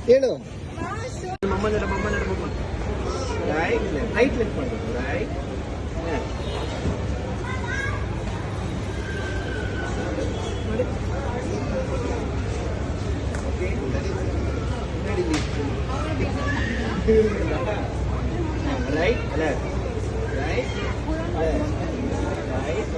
ಹೇಳು right left ಮಾಡೋದು right right left right left right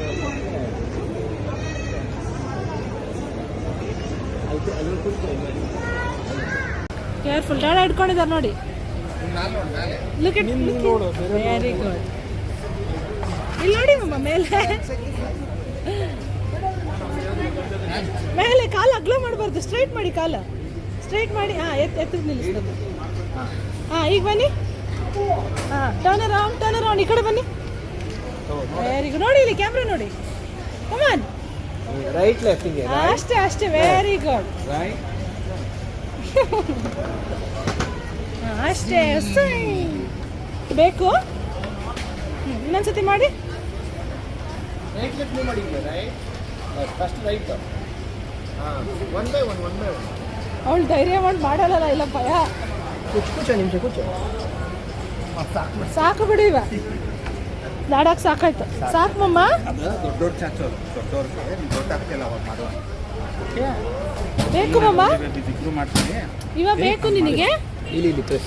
careful ಡಾಡ ಇಟ್ಕೊಂಡಿದ್ದಾರೆ ನೋಡಿ. Look at very good. ಇಲ್ಲಿ ನೋಡಿ ಮಮ್ಮ ಮೇಲೆ ಮೇಲೆ ಕಾಲು ಅಗ್ಲ ಮಾಡಬಾರ್ದು, ಸ್ಟ್ರೈಟ್ ಮಾಡಿ, ಕಾಲು ಸ್ಟ್ರೈಟ್ ಮಾಡಿ. ಹಾಂ ಎತ್ತು ನಿಲ್ಲಿಸ್ತದೆ. ಹಾಂ ಈಗ ಬನ್ನಿ. ಹಾಂ ಟರ್ನ್ ಅರೌಂಡ್ ಈ ಕಡೆ ಬನ್ನಿ. Very good. ನೋಡಿ ಇಲ್ಲಿ ಕ್ಯಾಮ್ರಾ ನೋಡಿ. ಕಮಾನ್ ರೈಟ್ ಲೆಫ್ಟ್ ಹಿಂಗೆ ಅಷ್ಟೇ ವೆರಿ ಗುಡ್. ರೈಟ್ ಅಷ್ಟೇ ಬೇಕು. ಇನ್ನೊಂದ್ಸತಿ ಮಾಡಿ. ರೈಟ್ ಲೆಫ್ಟ್ ಮೂವ್ ಮಾಡಿ. Right first right. ಹಾಂ ಒನ್ ಬೈ ಒನ್ ಅವಳು ಧೈರ್ಯ ಮಾಡಿ ಮಾಡಲ್ಲ, ಇಲ್ಲ ಭಯ. ಕೂಚ ನಿಮಿಷ ಕೂಚ ಸಾಕು ಬಿಡಿ, ಇವ ದಾಡಾಕ್ ಸಾಕಾಯ್ತು. ಸಾಕು ಮಮ್ಮ. ದೊಡ್ಡ ಚಾಚು ದೊಡ್ಡವ್ರಿಗೆ ದೊಡ್ಡ ಆಗ್ತಿಲ್ಲ ಅವಾಗ ಮಾಡುವ ಬೇಕು ಮಮ್ಮ, ಮಾಡ್ತೀನಿ ಇವ ಬೇಕು ನಿನಗೆ. ಇಲ್ಲಿ ಪ್ರೆಸ್